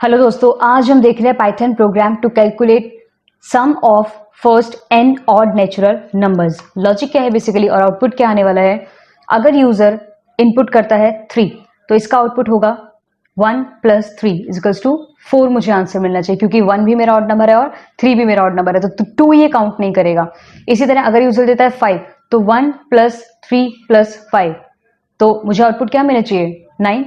Hello दोस्तों, आज हम देख रहे हैं Python program to calculate sum of first n odd natural numbers. Logic क्या है बेसिकली और आउटपुट क्या आने वाला है। अगर यूजर इनपुट करता है 3 तो इसका आउटपुट होगा 1 + 3 = 4। मुझे आंसर मिलना चाहिए क्योंकि 1 भी मेरा ऑड नंबर है और 3 भी मेरा ऑड नंबर है, तो 2 ये काउंट नहीं करेगा। इसी तरह अगर यूजर देता है 5 तो 1 + 3 + 5 तो मुझे आउटपुट क्या मिलना चाहिए 9।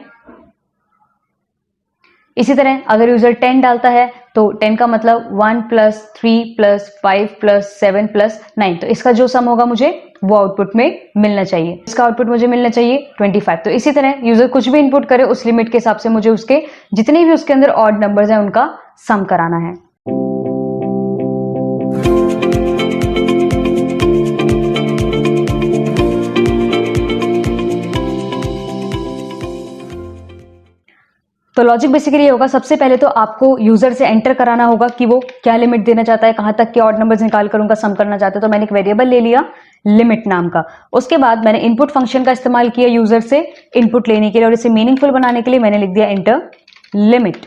इसी तरह अगर यूजर 10 डालता है तो 10 का मतलब 1 + 3 + 5 + 7 + 9, तो इसका जो सम होगा मुझे वो आउटपुट में मिलना चाहिए। इसका आउटपुट मुझे मिलना चाहिए 25। तो इसी तरह यूजर कुछ भी इनपुट करे उस लिमिट के हिसाब से मुझे उसके जितने भी उसके अंदर ऑड नंबर्स हैं उनका सम कराना है। तो लॉजिक बेसिकली ये होगा, सबसे पहले तो आपको यूजर से एंटर कराना होगा कि वो क्या लिमिट देना चाहता है, कहां तक के ऑड नंबर्स निकाल कर उनका सम करना चाहता है। तो मैंने एक वेरिएबल ले लिया लिमिट नाम का। उसके बाद मैंने इनपुट फंक्शन का इस्तेमाल किया यूजर से इनपुट लेने के लिए और इसे मीनिंगफुल बनाने के लिए मैंने लिख दिया एंटर लिमिट।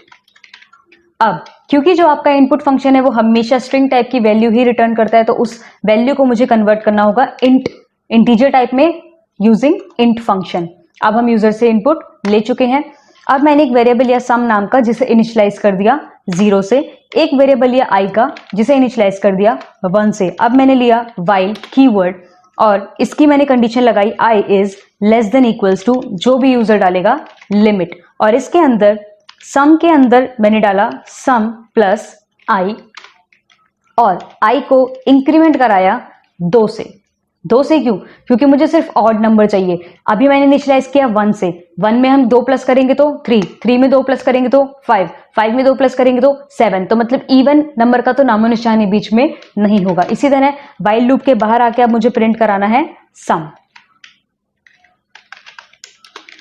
अब क्योंकि जो आपका इनपुट फंक्शन है वो हमेशा स्ट्रिंग टाइप की वैल्यू ही रिटर्न करता है, तो उस वैल्यू को मुझे कन्वर्ट करना होगा इंटीजर टाइप में यूजिंग इंट फंक्शन। अब हम यूजर से इनपुट ले चुके हैं। अब मैंने एक वेरिएबल लिया सम नाम का जिसे इनिशियलाइज कर दिया 0 से, एक वेरिएबल लिया i का जिसे इनिशियलाइज कर दिया 1 से। अब मैंने लिया while कीवर्ड और इसकी मैंने कंडीशन लगाई i is <= जो भी यूजर डालेगा लिमिट, और इसके अंदर सम के अंदर मैंने डाला सम प्लस i और i को इंक्रीमेंट कराया 2 से। 2 से क्यों? क्योंकि मुझे सिर्फ ऑड नंबर चाहिए। अभी मैंने इनिशियलाइज किया 1 से, 1 में हम 2 प्लस करेंगे तो 3, 3 में 2 प्लस करेंगे तो 5, 5 में 2 प्लस करेंगे तो 7, तो मतलब इवन नंबर का तो नामो निशान ही बीच में नहीं होगा। इसी तरह व्हाइल लूप के बाहर आके अब मुझे प्रिंट कराना है सम।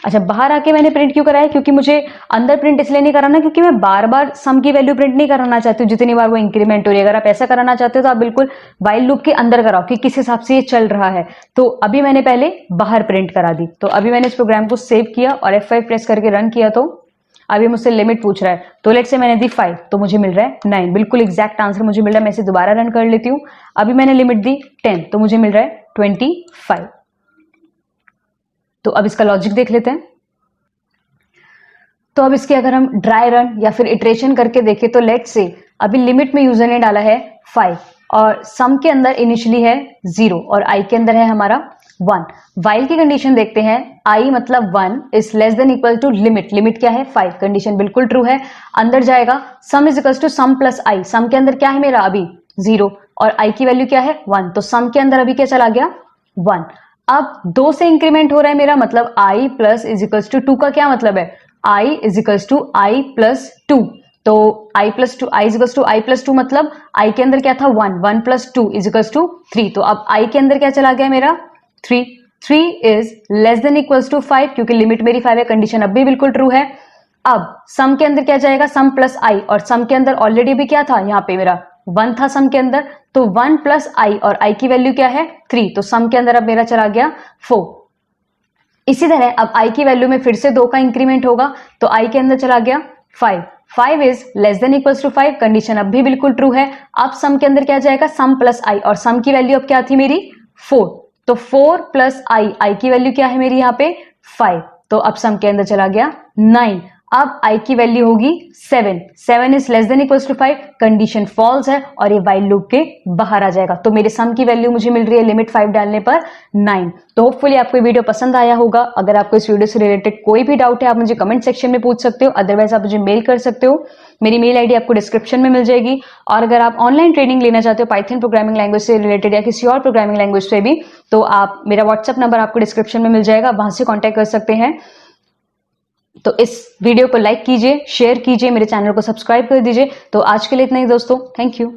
अच्छा, बाहर आके मैंने प्रिंट क्यों कराया? क्योंकि मुझे अंदर प्रिंट इसलिए नहीं कराना क्योंकि मैं बार बार सम की वैल्यू प्रिंट नहीं कराना चाहती हूँ जितनी बार वो इंक्रीमेंट हो रही है। अगर आप ऐसा कराना चाहते हो तो आप बिल्कुल व्हाइल लूप के अंदर कराओ कि किस हिसाब से ये चल रहा है। तो अभी मैंने पहले बाहर प्रिंट करा दी। तो अभी मैंने इस प्रोग्राम को सेव किया और F5 प्रेस करके रन किया तो अभी मुझसे लिमिट पूछ रहा है। तो लेट से मैंने दी 5 तो मुझे मिल रहा है 9, बिल्कुल एग्जैक्ट आंसर मुझे मिल रहा है। मैं इसे दोबारा रन कर लेती हूँ। अभी मैंने लिमिट दी 10 तो मुझे मिल रहा है 25। तो अब इसका लॉजिक देख लेते हैं। तो अब इसके अगर हम ड्राई रन या फिर इटरेशन करके देखें तो लेट से अभी लिमिट में यूजर ने डाला है 5 और सम के अंदर इनिशियली है 0 और i के अंदर है हमारा 1। वाइल की कंडीशन देखते हैं, i मतलब 1 इज <= लिमिट। लिमिट क्या है 5, कंडीशन बिल्कुल ट्रू है। अंदर जाएगा सम = सम प्लस i। सम के अंदर क्या है मेरा अभी 0 और i की वैल्यू क्या है 1, तो सम के अंदर अभी क्या चला गया 1। अब 2 से इंक्रीमेंट हो रहा है मेरा, मतलब i + = 2 का क्या मतलब है i = i + 2। तो i + 2 i = i + 2 मतलब i के अंदर क्या था 1, 1 + 2 = 3। तो अब i के अंदर क्या चला गया मेरा 3। 3 इज <= 5 क्योंकि लिमिट मेरी 5 है, कंडीशन अब भी बिल्कुल ट्रू है। अब सम के अंदर क्या जाएगा सम प्लस i और सम के अंदर ऑलरेडी भी क्या था यहाँ पे मेरा 1 था सम के अंदर, तो 1 + i और i की वैल्यू क्या है 3, तो सम के अंदर अब मेरा चला गया 4। इसी तरह अब i की वैल्यू में फिर से 2 का इंक्रीमेंट होगा तो i के अंदर चला गया 5। 5 इज <= 5, कंडीशन अब भी बिल्कुल ट्रू है। अब सम के अंदर क्या जाएगा सम प्लस i और सम की वैल्यू अब क्या थी मेरी 4, तो 4 + i की वैल्यू क्या है मेरी यहाँ पे 5, तो अब सम के अंदर चला गया 9। अब i की वैल्यू होगी 7। 7 इज <= 5, कंडीशन फॉल्स है और ये व्हाइल लूप के बाहर आ जाएगा। तो मेरे सम की वैल्यू मुझे मिल रही है लिमिट 5 डालने पर 9। तो होपफुली आपको ये वीडियो पसंद आया होगा। अगर आपको इस वीडियो से रिलेटेड कोई भी डाउट है आप मुझे कमेंट सेक्शन में पूछ सकते हो, अदरवाइज आप मुझे मेल कर सकते हो। मेरी मेल आईडी आपको डिस्क्रिप्शन में मिल जाएगी। और अगर आप ऑनलाइन ट्रेनिंग लेना चाहते हो पाइथन प्रोग्रामिंग लैंग्वेज से रिलेटेड या किसी और प्रोग्रामिंग लैंग्वेज से भी, तो आप मेरा व्हाट्सएप नंबर आपको डिस्क्रिप्शन में मिल जाएगा, वहां से कॉन्टैक्ट कर सकते हैं। तो इस वीडियो को लाइक कीजिए, शेयर कीजिए, मेरे चैनल को सब्सक्राइब कर दीजिए। तो आज के लिए इतना ही दोस्तों, थैंक यू।